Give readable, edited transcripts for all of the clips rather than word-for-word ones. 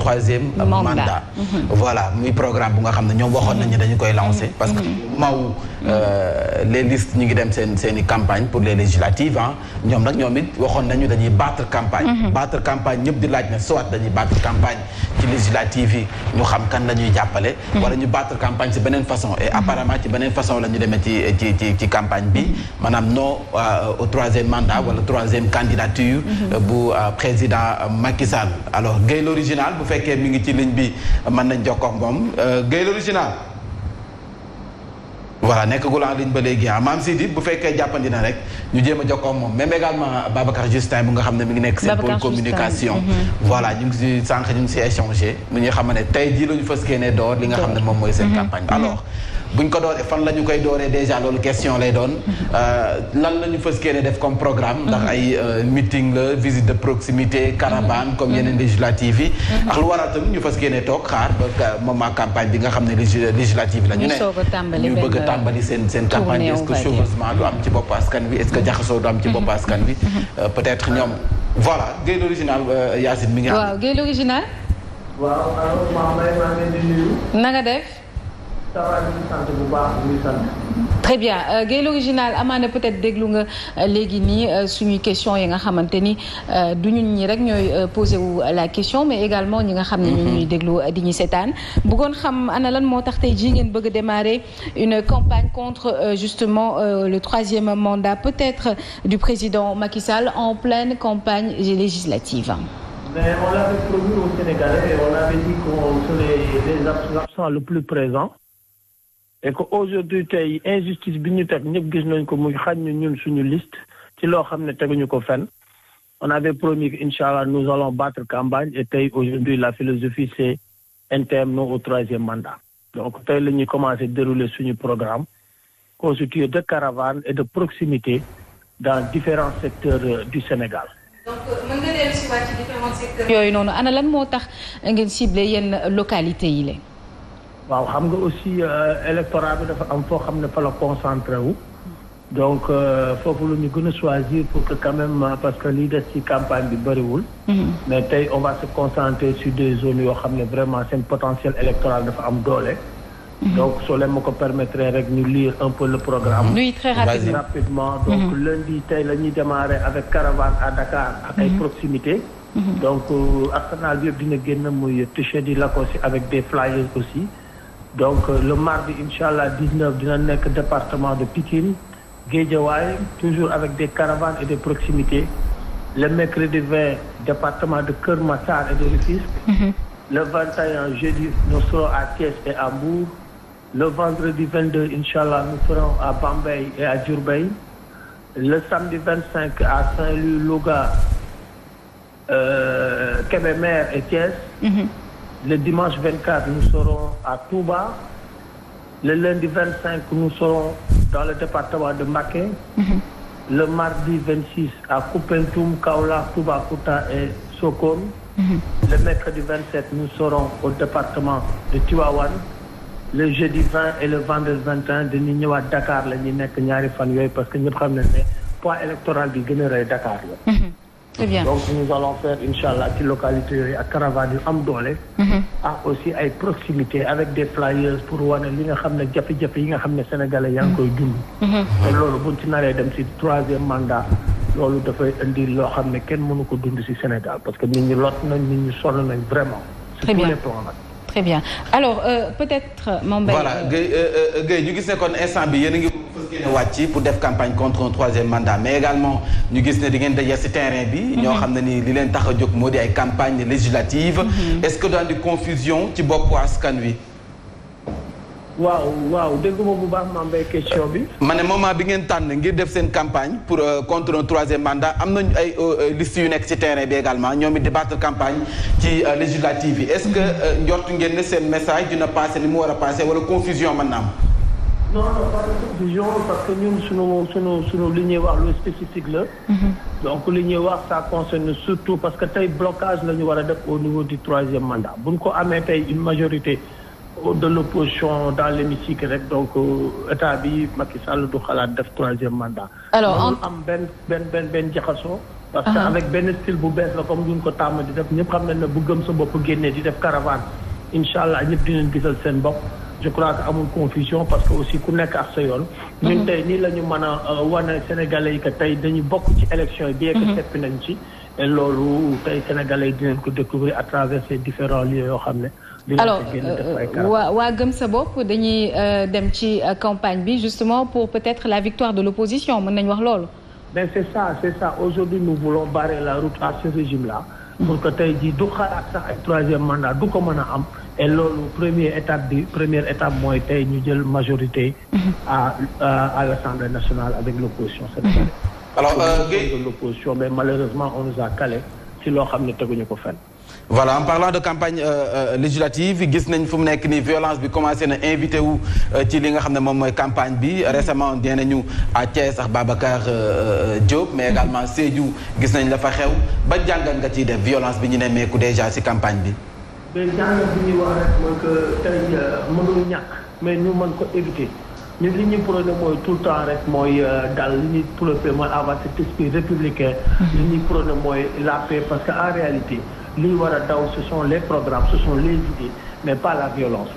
troisième mandat. Voilà muy programme bu nga xam ne ñoom waxoon nañu dañu koy lancer parce que maw les listes ñu ngi dem seen i campagne pour les législatives ñoom it waxoon nañu dañuy battre campagne. battre campagne ñëpp di laaj ne soit dañuy battre campagne ci législative yi ñu xam kan la ñuy jàppale. wala ñu battre campagne ci beneen façon et apparemment ci beneen façon la ñu demee ci campagne bi maanaam non au troisième mandat wala troisième candidature bu président Macky Sall. alors Guèye l'original bu fekkee mi ngi ci ligne bi mën nañ jokkoo ak moom Guèye l'original voilà nekkagul en ligne ba léegi Mame Sidi bu fekkee jàppandi na rek ñu jéem a jokkoo ak moom même également Babacar Justin bu nga xam ne mi ngi nekk seen pôle communication voilà ñu ngi si sànq ñu ngi si échangé mu ñu xam ne tey jii la ñu fas yéene door li nga xam ne moom mooy seen campagne alors buñ ko dooree fan la ñu koy dooree déjà loolu question lay doon lan la ñu fas yéene def comme programme ndax ay meeting la visite de proximité caravane comme yeneen législative yi ak lu waral tamit ñu fas yéene toog xaar ba moment campagne bi nga xam ne législative la ñu ne ñu bëgg a tàmbali seen campagne est-ce que chevauchement du am ci bopp askan wi est-ce que jaxasoo du am ci bopp askan wi peut-être ñoom voilà Guèye l'original Yacine mi ngi am. waaw Guèye l'original. waaw alors maa ngi leen di nuyu. na nga def. ça va ñu sant bu baax ñu sant. très bien Guèye l'original amaana peut-être déglu nga léegi nii suñuy question yi nga xamante ni du ñun ñi rek ñooy posé wu la question mais également ñi nga xam ne ñu ñuy déglu di ñu seetaan bëggoon xam ana lan moo tax tey jii ngeen bëgg a démarrer une campagne contre justement le troisième mandat peut-être du président Macky Sall en pleine campagne législative. Mais on l'avait promis aux Sénégalais et on avait dit qu'on serait les absents le plus présents. Et que aujourd'hui tey injustice bi ñu teg ñëpp gis nañ ko muy xañ ñu ñun suñu liste ci loo xam ne teguñu ko fenn on avait promis que inchallah nous allons battre campagne et tey aujourd'hui la philosophie c'est un terme non au troisième mandat donc tey la ñuy commencer dérouler suñu programme constitué de caravanes et de proximité dans différents secteurs du Sénégal. donc mën nga dellu si waat ci différents secteurs yooyu noonu ana lan moo tax ngeen ciblé yenn localités yi la. waaw xam nga aussi électorat bi dafa am foo xam ne fa la concentré wu donc foofu la ñu gën a choisir pour que quand même parce que lii des ci campagne bi bëriwul mais tey on va se concentrer sur des zones yoo xam ne vraiment seen potentiel électoral dafa am doole donc soo leen ma ko permettre rek ñu lire un peu le programme oui très rapidement donc lundi tey la ñuy démarrer avec caravane à Dakar ak ay proximité donc arsenal bi yëpp dina génn muy t-shirt di Lacoste avec des flyers aussi donc le mardi inchallah 19 dina nekk département de Pikine Guédiawaye toujours avec des caravanes et des proximités le mercredi 20 département de Keur Massar et de Rufisque le 21 jeudi nous serons à Thiès et à Mbour le vendredi 22 inchallah nous serons à Bambey et à Diourbel le samedi 25 à Saint-Louis Louga Kébémer et Thiès le dimanche 24, nous serons à Touba. Le lundi 25, nous serons dans le département de Mbacké. Le mardi 26, à Koupentoum, Kaolack, Toubacouta et Sokone. Le mercredi 27, nous serons au département de Tivaouane. Le jeudi 20 et le vendredi 21, dañuy ñëwaat Dakar la ñuy nekk ñaari fan yooyu parce que ñëpp xam nañ ne poids électoral bi gën a rëy Dakar la. Très bien. Donc nous allons faire inchallah ci localité yooyu ak caravane yu am doole. ak aussi ay proximité avec des flyers pour wane li nga xam ne jafe-jafe yi nga xam ne sénégalais yaa ngi koy dund. te loolu buñ ci naree dem ci troisième mandat loolu dafay indi loo xam ne kenn mënu ko dund ci Sénégal parce que nit ñi lot nañ nit ñi sonn nañ vraiment. Très bien sur tous les plans nag. Très bien alors peut-être Mame Mbaye voilà Guèye ñu gis ne kon instant bi yéen a ngi fas yéene wàcc pour def campagne contre un troisième mandat mais également ñu gis ne di ngeen daje ci terrain bi ñoo xam ne ni li leen tax a jóg moo di ay campagne législative est-ce que daan di confusion ci bopp askan wi waaw dégguma bu baax Mame Mbaye question bi. ma ne moment bi ngeen tànn ngir def seen campagne pour contre un troisième mandat am nañu ay liste yu nekk ci terrain bi également ñoom it di battre campagne ci législative yi est-ce que njort ngeen ne seen message dina passer ni mu war a passer wala confusion mën na am. non pas de confusion parce que ñun sunu li ñuy wax lu spécifique la. donc li ñuy wax ça concerne surtout parce que tey blocage la ñu war a def au niveau du troisième mandat bu ñu ko amee tey une majorité. de l'opposition dans l'hémicycle rek donc état bi Macky Sall du xalaat def troisième mandat. alors am benn jaxasoo parce que avec benn style bu bees la comme duñ ko tàmm di def ñëpp xam nañ ne bu gëm sa bopp génnee di def caravane incha allah ñëpp dinañ gisal seen bopp. je crois que amul confusion parce que aussi ku nekk ak sa yoon. ñun tey nii la ñu mën a wane Sénégalais yi que tey dañuy bokk ci élection yi. bien que seppi nañ ci. et loolu tey Sénégalais yi dinañ ko découvrir à travers ces différents lieux yoo xam ne. alors waa gëm sa bopp dañuy dem ci campagne bi justement pour peut-être la victoire de l'opposition mën nañu wax loolu. mais c'est ça aujourd'hui nous voulons barrer la route à ce régime-là. pour que tey jii du xalaat sax ay troisième mandat du ko mën a am. et loolu première étape mooy tey ñu jël majorité à l'Assemblée nationale avec l'opposition sénégalaise. alors de l'opposition mais malheureusement on nous a calé ci loo xam ne teguñu ko fenn. voilà en parlant de campagne législative gis nañ fu mu nekk nii violence bi commencé na invité wu ci li nga xam ne moom mooy campagne bi récemment nee nañu à Thiès sax Babacar Diop mais également Sédhiou gis nañ la fa xew ba jàngat nga ciy def violence bi ñu ne meeku déjà ci campagne bi. mais jàngat bi ñuy wax rek mooy que tey mënul ñàkk mais ñu mën ko éviter ñun li ñuy prôné mooy tout le temps rek mooy daal li ñuy prôné mooy avoir cet esprit républicain. li ñuy prôné mooy la paix parce que en réalité li war a daw ce sont les programmes ce sont les idées mais pas la violence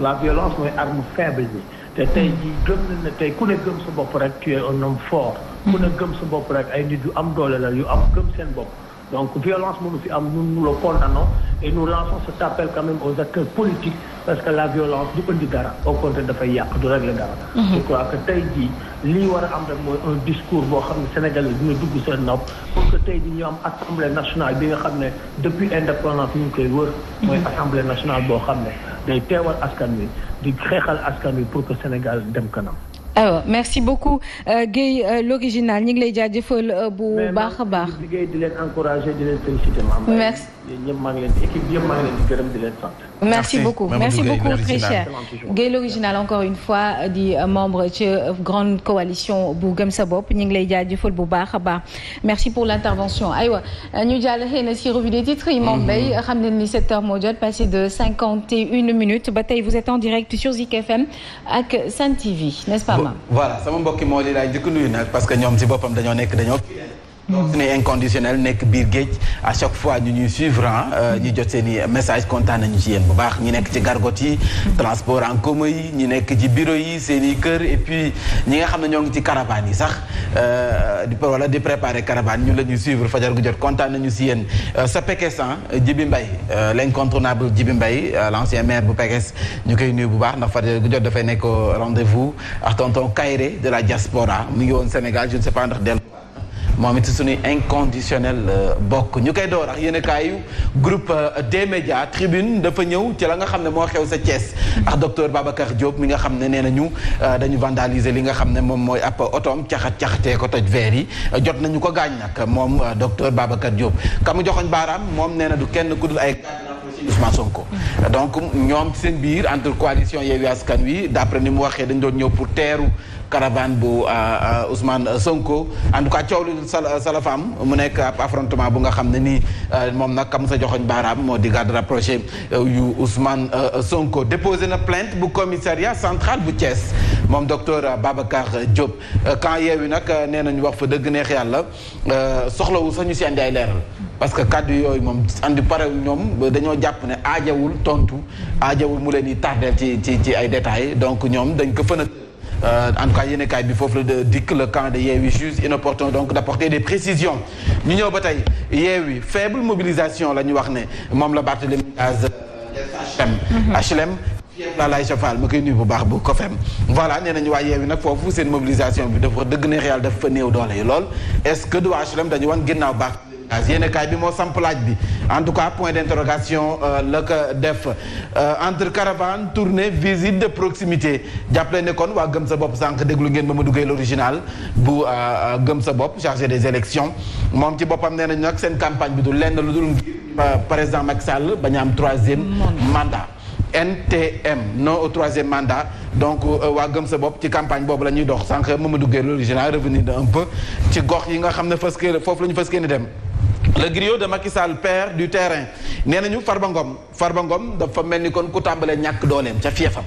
mooy arme faible bi te tey jii gëm nañ ne tey ku ne gëm sa bopp rek tu es un homme fort. ku ne gëm sa bopp rek ay nit yu am doole la yu am gëm seen bopp. donc violence mënu fi am nous le condamnons et nous lançons cet appel quand même aux acteurs politiques parce que la violence du indi dara au contraire dafay yàq du régler dara. je crois que tey jii lii war a am rek mooy un discours boo xam ne Sénégal dina dugg seen nopp pour que tey jii ñu am assemblée nationale bi nga xam ne depuis indépendance ñu ngi koy wër. mooy assemblée nationale boo xam ne day teewal askan wi di xeexal askan wi pour que Sénégal dem kanam. alors merci beaucoup Guèye l'original ñu ngi lay jaajëfal bu baax a baax. liggéey di leen encourager di leen féliciter. merci ñëpp maa ngi leen di équipe yëpp maa ngi leen di gërëm di leen sant. merci beaucoup très cher Guèye l'original encore une fois di membre ci grande coalition bu gëm sa bopp ñu ngi lay jaajëfal bu baax a baax merci pour l'intervention aywa ñu jàll xëy na ci revue des titres yi moom day xam ne ni 7h moo jot passé de 51 minutes ba tey vous êtes en direct sur Zik FM ak Sen TV n'est-ce pas. voilà sama mbokki moo li laay njëkk nuyu nag parce que ñoom ci boppam dañoo donc suñuy inconditionnel nekk biir géej à chaque fois ñu ñuy suivre ñu jot seen i message kontaan nañu ci yéen bu baax ñi nekk ci gargot yi transport en commun yi ñi nekk ci bureau yi seen i kër et puis ñi nga xam ne ñoo ngi ci caravane yi sax di préparer caravane ñu la ñuy suivre fajar gu jot kontaan nañu si yéen sa Pekes Djibi Mbaye l'incontournable Djibi Mbaye l'ancien maire bu Pekes ñu koy nuyu bu baax ndax fajar gu jot dafay nekk rendez-vous ak tonton Kayré de la diaspora mu ngi woon Sénégal je ne sais pas ndax dellu moom it suñuy inconditionnel bokk ñu koy door ak yéen kaayu groupe des médias tribune dafa ñëw ci la nga xam ne moo xew sa Thiès ak docteur Babacar Diop mi nga xam ne nee nañu dañu vandaliser li nga xam ne moom mooy ab otoom caxatee ko toj verre yi jot nañu ko gaañ nag moom docteur Babacar Diop ka mu joxoñ baaraam moom nee na du kenn ku dul ay Ousmane Sonko donc ñoom seen biir entre coalition Yewwi Askan Wi d'après ni mu waxee dañ doon ñëw pour teeru caravane bu Ousmane Sonko en tout cas coow li salafam mu nekk ab affrontement bu nga xam ne nii moom nag kam sa joxoñ baaraam moo di garde rapproché yu Ousmane Sonko déposé na plainte bu commissariat central bu Thiès moom docteur Babacar Diop quand Yewwi nag nee nañu wax fa dëgg neex yàlla soxlawu sax ñu si andi ay leeral parce que kàddu yooyu moom andi pare ñoom dañoo jàpp ne aajawul tontu aajawul mu leen di tardeel ci ay détails donc ñoom dañ ko fën en tout cas yéenekaay bi foofu la dikk le camp de Yewwi juge inopportun donc d'apporter des précisions ñu ñëw ba tey Yewwi faible mobilisation la ñu wax ne moom la Barthélémy Dias HLM la lay chafal ma koy nuyu bu baax bu ko fem voilà nee nañu waa Yewwi nag foofu seen mobilisation bi dafa dëgg neex yàlla dafa fa néew doole yi lool est-ce que du waa HLM dañu wan ginnaaw baax yéenekaay bi moo samp laaj bi en tout cas point d'interrogation la ko def entre caravane tournée visite de proximité jàppale ne kon waa gëm sa bopp sànq déglu ngeen ba ma duggee l'original bu gëm sa bopp chargé des élections moom ci boppam nee nañu nag seen campagne bi du lenn lu dul président Macky Sall bañ a am troisième mandat NTM non au troisième mandat donc waa gëm sa bopp ci campagne boobu la ñuy dox sànq Mamadou Gueye l'original revenir un peu ci gox yi nga xam ne foofu la ñu fas yéene dem le griot de Macky Sall perd du terrain nee nañu Farba Ngom dafa mel ni kon ku tàmbalee ñàkk dooleem ca fiefam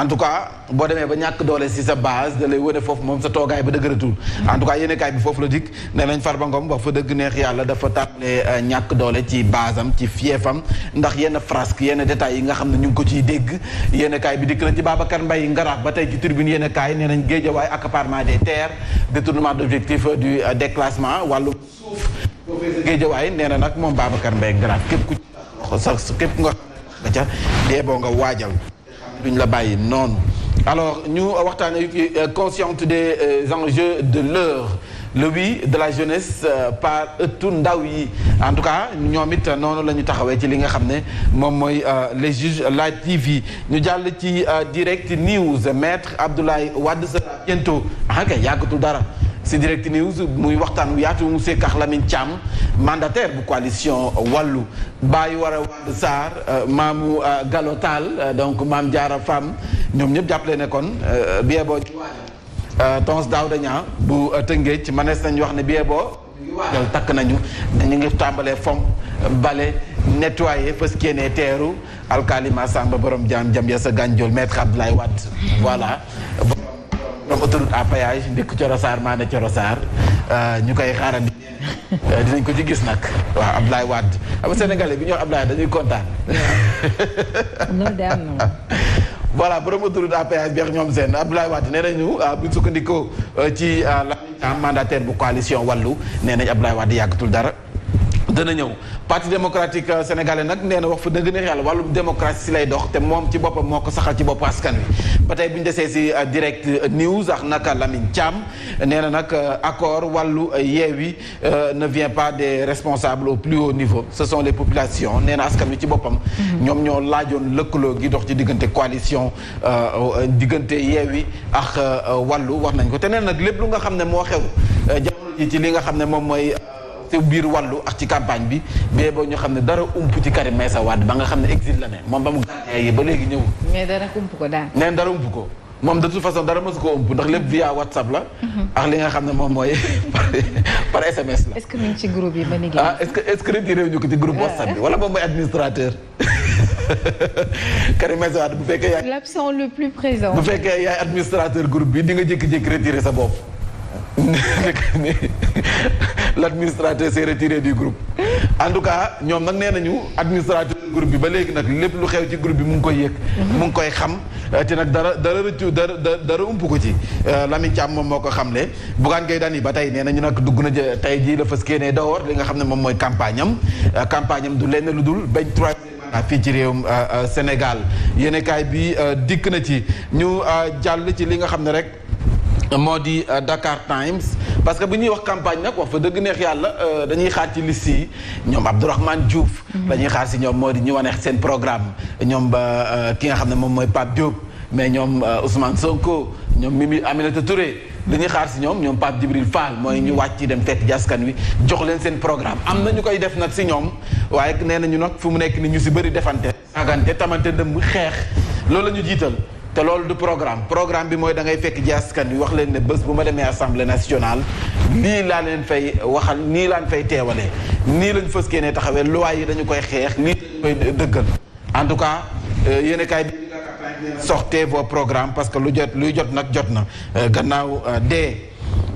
en tout cas boo demee ba ñàkk doole si sa base da lay wane foofu moom sa toogaay ba dëgëratul. en tout cas yéenekaay bi foofu la dikk nee nañ Farba Ngom wax fa dëgg neex yàlla dafa tàmbalee ñàkk doole ci base am ci fiefam ndax yenn frasque yenn détails yi nga xam ne ñu ngi ko ciy dégg yéenekaay bi dikk na ci Babacar Mbaye Ngaraaf ba tey ci tribune yéenekaay nee nañ Guédiawaye accaparement des terres détournement d'objectif du déclassement wàllu suuf Guédiawaye nee na nag moom Babacar Mbaye Ngaraaf képp ku képp nga ca dee boo nga waajal duñ la bàyyi noonu alors ñu waxtaane consciente des enjeux de l'heure le oui de la jeunesse par ëttu ndaw yi en tout cas ñoom it noonu la ñu taxawee ci li nga xam ne moom mooy législative yi ñu jàll ci direct news maître Abdoulaye Wade sera bientôt kay yàggatul dara si direct news muy waxtaan wu yaatu mu sekk ak Lamine Thiam mandataire bu coalition wàllu bàyyi war a Wade Sarr maamu Gallo Tall donc maam Diarra Fam ñoom ñëpp jàppale ne kon bie boo Tons Daouda Niang bu Tëngéej manees nañu wax ne bie boo waajal takk nañu ñu ngi tàmbalee fomp bale nettoyer fas kéene teeru alkaali Massamba borom jam ya sa gànjool maître Abdoulaye Wade voilà borom autoroute à péage ndikk Coro Sarr maa ne Coro Sarr ñu koy xaarandi dinañ ko ci gis nag waaw Abdoulaye Wade am Sénégalais bi ñoo Abdoulaye dañuy kontaan loolu de am na voilà borom autoroute à péage bi ak ñoom seen Abdoulaye Wade nee nañu bu sukkandikoo ci la mandataire bu coalition wàllu nee nañ Abdoulaye Wade yàggatul dara dana ñëw parti démocratique sénégalais nag nee na wax fa dëgg neex yàlla wàllum démocratie si lay dox te moom ci boppam moo ko saxal ci bopp askan wi ba tey bu ñu desee si direct news ak naka Lamine Thiam nee na nag accord wàllu Yewwi ne vient pas des responsables au plus haut niveau ce sont les populations nee na askan wi ci boppam ñoom ñoo laajoon lëkkaloo gi dox ci diggante coalition diggante Yewwi ak wàllu wax nañ ko te nee nag lépp lu nga xam ne moo xew jamono ji ci li nga xam ne moom mooy ci biir wàllu ak ci campagne bi bee boo ñu xam ne dara ump ci Karim Meïssa Wade ba nga xam ne exil la ne moom ba mu gànnaaw yi ba léegi ñëw. mais dara ump ko daal. neen dara ump ko moom de toute façon dara mësu ko ump ndax lépp via WhatsApp la. ak li nga xam ne moom mooy par SMS la. est-ce que mi ngi ci groupe yi ba liggéey. est-ce que retiré wu ñu ko ci groupe WhatsApp bi wala moom mooy administrateur. Karim Meïssa Wade bu fekkee yaay. l'absent le plus présent. bu fekkee yaay administrateur groupe bi di nga jékki-jékki retiré sa bopp. l'administrateur s'est retiré du groupe en tout cas ñoom nag nee nañu administrateur groupe bi ba léegi nag lépp lu xew ci groupe bi mu ngi koy yëg mu ngi koy xam te nag dara rëccu dara ump ko ci Lamine Thiam moom moo ko xamle Bougane Gueye Dany ba tey nee nañu nag dugg na tey jii la fas kéenee door li nga xam ne moom mooy campagne am du lenn lu dul bañ fii ci réewum Sénégal yéenekaay bi dikk na ci ñu jàll ci li nga xam ne rek moo di Dakar Times parce que bu ñuy wax campagne nag wax fa dëgg neex yàlla dañuy xaar ci liste yi ñoom Abdourahmane Diouf dañuy xaar si ñoom moo di ñu wane seen programme ñoom ba ki nga xam ne moom mooy Pape Diop mais ñoom Ousmane Sonko ñoom Mimi Aminata Touré li ñuy xaar si ñoom Pape Djibril Fall mooy ñu wàcc dem fekk ci askan wi jox leen seen programme am na ñu koy def nag si ñoom waaye nee nañu nag fu mu nekk ni ñu si bëri defante sagante tamante dëmb xeex loolu la ñu jiital te loolu du programme bi mooy da ngay fekk ji askan wi wax leen ne bés bu ma demee assemblée nationale lii laa leen fay waxal nii laan fay teewalee nii lañ fës kee ne taxawee loi yi dañu koy xeex lii dañu koy dëggal en tout cas yéen kaay bi sortez vos programmes parce que luy jot nag jot na gannaaw dee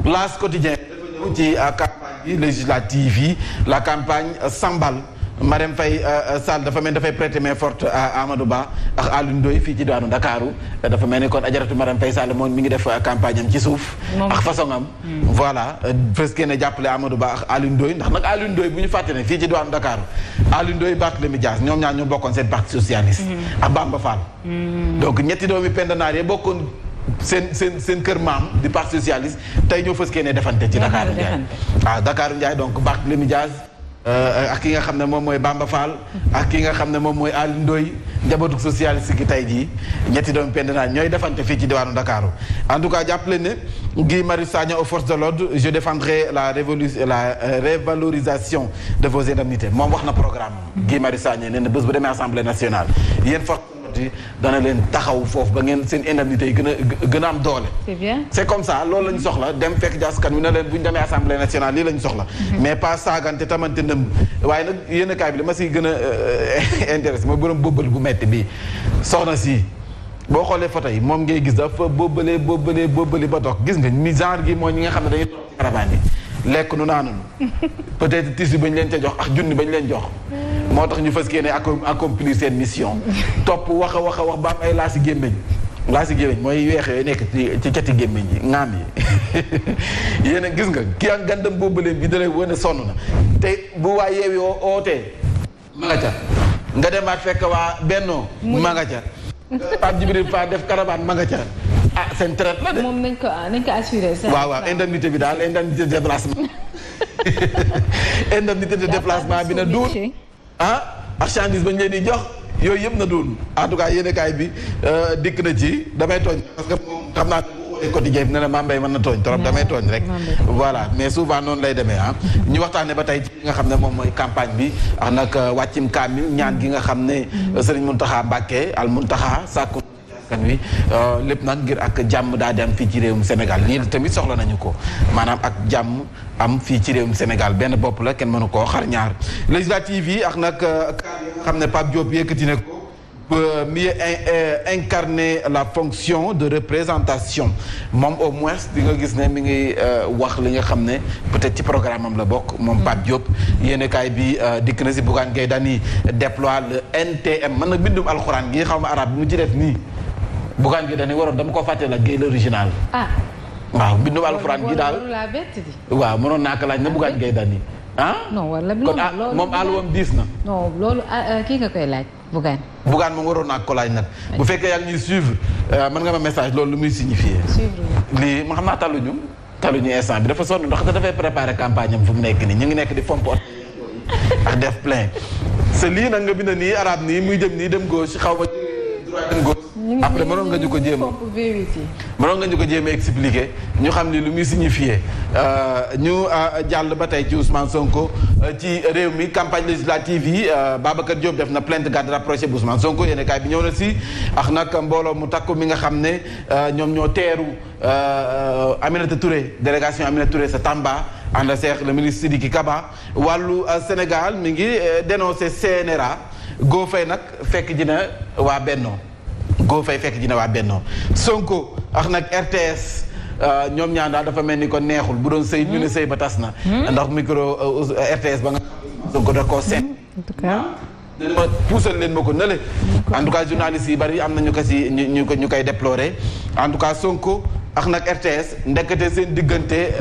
L'As quotidien dafa ñëw ci campagne bi législative yi la campagne s'emballe Marème Faye Sall dafa mel dafay prêter main forte à Amadou Ba ak Alioune Ndoye fii ci daanu Ndakaaru dafa mel ni kon ajaratu Marème Faye Sall moom mi ngi def campagne am ci suuf ak façon am voilà presque ne jàppale Amadou Ba ak Alioune Ndoye ndax nag Alioune Ndoye bu ñu fàtte ne fii ci daanu Ndakaaru Alioune Ndoye Barthélémy Dias ñoom ñaar ñoo bokkoon seen parti socialiste ak Bamba Fall donc ñetti doomi pendanaar yi bokkoon seen kër maam di parti socialiste tey ñoo fës kee ne defante ci Dakaaru Ndiaye Dakaaru Ndiaye donc Barthélémy Dias ak ki nga xam ne moom mooy Bamba Fall ak ki nga xam ne moom mooy Alioune Ndoye njabootu socialiste gi tey jii ñetti doomu pendanaar ñooy defante fii ci diwaanu Dakar en tout cas jàppale ne Guy Marius Sagna aux forces de l'ordre je défendrai la révalorisation de vos indemnités moom wax na programme Guy Marius Sagna nee na bés bu demee assemblée nationale yéen force dana leen taxaw foofu ba ngeen seen indemnité yi gën a am doole. c'est bien c'est comme ça loolu la ñu soxla dem fekk jaskan wi ne leen bu ñu demee assemblée nationale lii la ñu soxla. mais pas saagante tamante ndëmb waaye nag yéen kaay bi li ma si gën a intéressé mooy borom bëbbal bu metti bi soxna si boo xoolee photo yi moom ngay gis dafa boobale ba dox gis nga mi genre gi mooy ñi nga xam ne dañuy toog ci caravane yi lekk nu naanunu peut-être tissu bañ leen ca jox ak junni bañ leen jox moo tax ñu fas yéene accomplir seen mission topp wax ba am ay laasi gémmiñ mooy weex yooyu nekk ci cati gémmiñ yi ŋaam yi yéen a gis nga kii ak gàndam boobaleen bi dalay wane sonn na te bu waa yeewi ootee ma nga ca nga demaat fekk waa bennoo ma nga ca Pape Djibril Fall def caravane ma nga ca seen traite la de. moom nañ ko assuré. waaw indemnité bi daal indemnité de déplacement indemnité de déplacement bi na duun marchandise bañ leen di jox yooyu yëpp na duun en tout cas yéenekaay bi dikk na ci damay tooñ parce que moom xam naa quotidien bi ne la Mame Mbaye mën na tooñ trop damay tooñ rek voilà mais souvent noonu lay demee ñu waxtaane ba tey ci nga xam ne moom mooy campagne bi ak nag wàccim kaamil ñaan gi nga xam ne Serigne Mountakha Mbacké al Mountakha sàkku askan wi lépp nag ngir ak jàmm daa di am fii ci réewum Sénégal lii tamit soxla nañu ko maanaam ak jàmm am fii ci réewum Sénégal benn bopp la kenn mënu koo xar ñaar législative yi ak nag xam ne Pape Diop yëkkati ne ko mieux incarner la fonction de représentation moom au moins di nga gis ne mi ngi wax li nga xam ne peut-être ci programme am la bokk moom Pape Diop yéenekaay bi dikk na si Bougane Gueye Dany déploie le NTM man nag bindum alxuraan gi xaw ma arabe bi mu ci def nii Bougane Gueye Dany waroon dama ko fàtte la Gueye l'original waaw bindum alxuraan gi daal waaw mënoon naa ko laaj na Bougane Gueye Dany non wala kon moom àlluwam diis na non loolu kii nga koy laaj Bougane moom waroon naa ko laaj nag bu fekkee yaa ngi ñuy suivre mën nga ma message loolu lu muy signifier lii ma xam naa taluñu instant bi dafa sonn ndax dafay préparer campagne am fu mu nekk nii ñu ngi nekk di fomp ak def plein c'est lii nag nga bind nii arabe nii muy jëm nii dem gauche xaw ma droite dem gauche après mënoon nga ñu ko jéem a expliquer ñu xam ni lu muy signifier ñu jàll ba tey ci Ousmane Sonko ci réew mi campagne législative yi Babacar Diop def na plainte garde rapprochée bu Ousmane Sonko yéen kaay bi ñëw na si ak nag mbooloo mu takku mi nga xam ne ñoom ñoo teeru Aminata Touré délégation Aminata Touré sa Tamba ànd seex le ministre Sidiki Kaba wàllu Sénégal mi ngi dénoncé CNRA goo fay nag fekk ji na waa Bennoo Sonko ak nag RTS ñoom ñaan daal dafa mel ni ko neexul bu doon sëy ñu ne sëy ba tas na ndax micro RTS ba nga Sonko da koo seet ma puusal leen ma ko nële en tout cas journalistes yi bari am na ñu ko si ñu koy déplorer en tout cas Sonko ak nag RTS ndekete seen diggante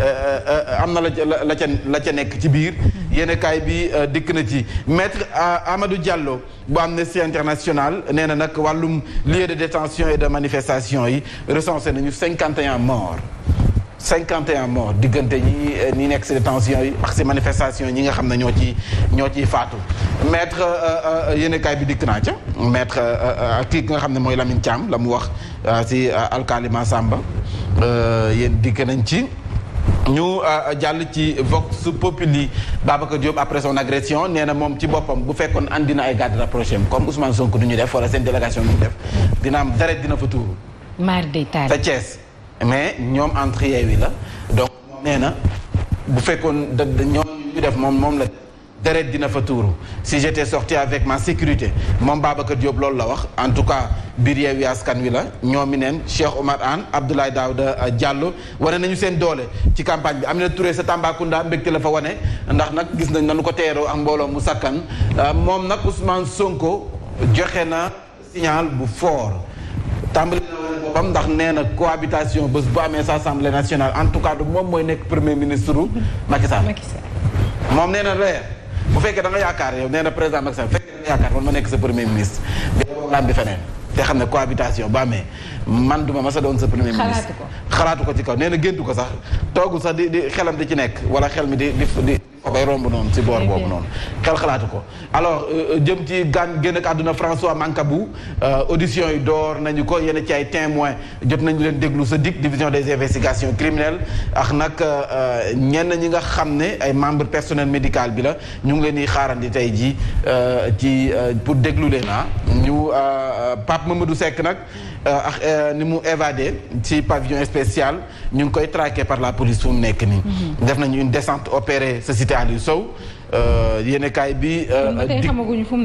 am na la ca nekk ci biir yéenekaay bi dikk na ci maître Amadou Diallo bu Amnesty International nee na nag wàllum lieu de détention et de manifestation yi recensé nañu 51 morts diggante ñi nekk ci détention yi ak ci manifestation ñi nga xam ne ñoo ciy faatu maître yéenekaay bi dikk naa ca maître kii nga xam ne mooy Lamine Thiam la mu wax ci alkali Massamba yéen dikk nañ ci ñu jàll ci Vox Populi Babacar Diop après son agression nee na moom ci boppam bu fekkoon andi na ay garde rapproché comme Ousmane Sonko du ñu def wala seen délégation du ñu def dina am deret dina fa tuuru te Thiès mais ñoom entre Yewwi la donc nee na bu fekkoon ñoom ñu def moom la deret dina fa tuuru si j'étais sorti avec ma sécurité moom Babacar Diop loolu la wax en tout cas biir Yewwi Askan Wi la ñoom mi neen Cheikh Oumar Anne Abdoulaye Daouda Diallo wane nañu seen doole ci campagne bi Aminata Touré sa Tambacounda mbégte la fa wane ndax nag gis nañ nanu ko teeroo ak mbooloo mu sakkan moom nag Ousmane Sonko joxe na signal bu fort tàmbali na boppam ndax nee na cohabitation bés bu amee sa assemblée nationale en tout cas du moom mooy nekk premier ministre Macky Sall moom nee na leer bu fekkee da nga yaakaar yow nee na président Macky Sall bu fekkee da nga yaakaar man ma nekk sa premier ministre bi feneen te xam ne cohabitation ba amee man duma ma sa doon sa premier ministre xalaatu ko ci kaw nee na géntu ko sax toogul sax di xelam di ci nekk wala xel mi di bay romb noonu si boor boobu noonu xel xalaatu ko alors jëm ci génn ak àdduna François Mancabou audition yi door nañu ko yenn ci ay témoins jot nañu leen déglu sa DIC division des investigations criminelles ak nag ñenn ñi nga xam ne ay membre personnel médical bi la ñu ngi leen di xaarandi tey ji ci pour déglu leen ñu Pape Mamadou Seck nag ak ni mu évadé ci pavillon spécial ñu ngi koy traqué par la police fu mu nekk nii. def nañu une descente opérée sa cité Aliou Sow yéenekaay bi.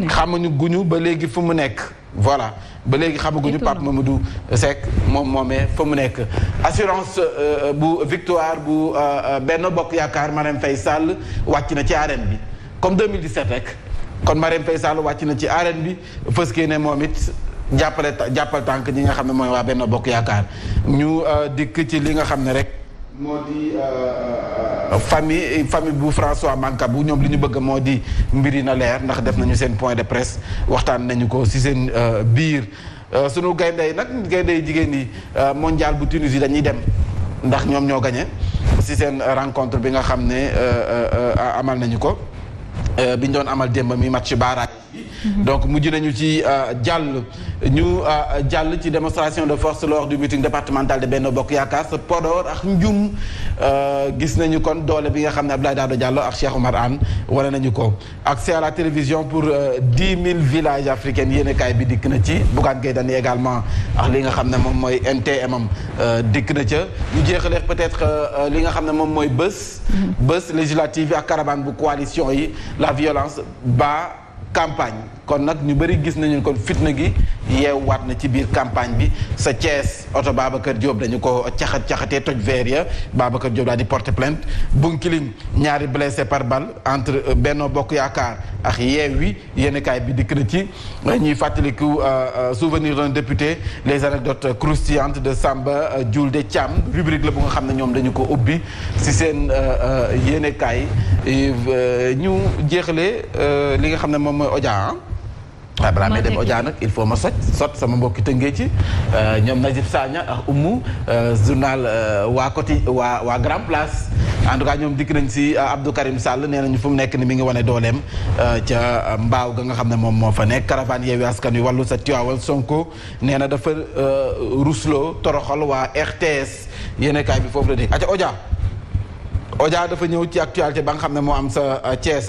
xamaguñu ba léegi fu mu nekk. voilà ba léegi xamaguñu Pape Mamadou Seck moom moomee fa mu nekk. assurance bu victoire bu Benno Bokk Yaakaar Marème Faye Sall wàcc na ci arène bi comme 2017 rek kon Marème Faye Sall wàcc na ci arène bi fës kee ne moom it jàppal tànk ñi nga xam ne mooy waa Benno Bokk Yaakaar ñu dikk ci li nga xam ne rek moo di famille bu François Mancabou ñoom li ñu bëgg moo di mbir yi na leer ndax def nañu seen point de presse waxtaan nañu ko ci seen biir sunu gaynde yi nag gaynde yi jigéen yi mondial bu Tunisie dañuy dem ndax ñoom ñoo gagné ci seen rencontre bi nga xam ne amal nañu ko bi ñu doon amal démb mi match barrage donc mujj nañu ci jàll ci démonstration de force lors du meeting départemental de Benno Bokk Yaakaar sa Podor ak Ndioum gis nañu kon doole bi nga xam ne Abdoulaye Daouda Diallo ak Cheikh Oumar Anne wane nañu ko accès à la télévision pour 10 000 villages africains yéenekaay bi dikk na ci Bougane Gueye Dany également ak li nga xam ne moom mooy NTM dikk na ca ñu jeexalee peut-être li nga xam ne moom mooy bés législative ak caravane bu coalition yi la violence ba campagne kon nag ñu bëri gis nañu kon fitna gi yeewaat na ci biir campagne bi sa Thiès oto Babacar Diop dañu ko caxatee toj verre ya Babacar Diop daal di porter plainte Bunkiling ñaari blessé par balle entre Benno Bokk Yaakaar ak Yewwi yéenekaay bi dikk na ci ñuy fàttaliku souvenir d'un député les anecdotes croustillantes de Samba Diouldé Thiam rubrique la bu nga xam ne ñoom dañu ko ubbi si seen yéenekaay ñu jeexalee li nga xam ne moom mooy Odia waaw balaa may dem Odia nag il faut ma sot sama mbokki tëngee ci ñoom Najib Sagna ak Oumou journal waa Grand Place en tout cas ñoom dikk nañ si Abdou Karim Sall nee nañu fu mu nekk ni mi ngi wane dooleem ca mbaaw ga nga xam ne moom moo fa nekk caravane Yewwi Askan Wi wàllu sa Tivaouane Sonko nee na dafa rusloo toroxal waa RTS yéenekaay bi foofu la dégg aca Odia dafa ñëw ci actualité ba nga xam ne moo am sa Thiès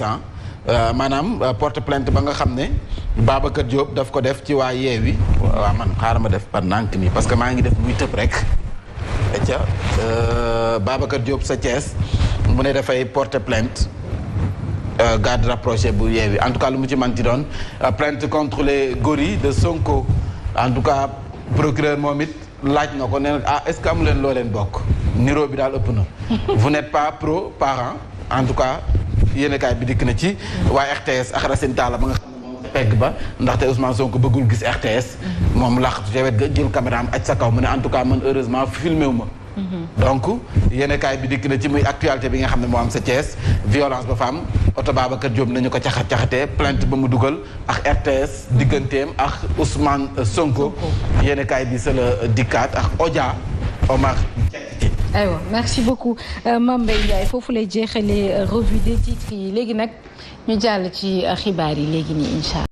maanaam porte plainte ba nga xam ne Babacar Diop daf ko def ci waa Yewwi waaw man xaaral ma def par nànk nii parce que maa ngi def muy tëb rek ca Babacar Diop sa Thiès mu ne dafay porter plainte garde rapproché bu Yewwi en tout cas lu mu ci manti doon plainte contre les gorilles de Sonko en tout cas procureur moom it laaj na ko nee na est-ce que amu leen loo leen bokk niroo bi daal ëpp na vous n'êtes pas pro parent en tout cas yéenekaay bi dikk na ci waaye RTS ak Racine Talla ba nga xam ne moom pegg ba ndaxte Ousmane Sonko bëggul gis RTS moom laqatu ca wet ga jël caméra am aj sa kaw mu ne en tout cas man heureusement filmé wu ma donc yéenekaay bi dikk na ci muy actualité bi nga xam ne moo am sa Thiès violence ba femme oto Babacar Diop nañu ko caxatee plainte ba mu dugal ak RTS digganteem ak Ousmane Sonko yéenekaay bi sa la dikkaat ak Odia Omar aywa merci beaucoup Mame Mbaye Ndiaye foofu lay jeexalee revue des titres yi léegi nag ñu jàll ci xibaar yi léegi nii incha allah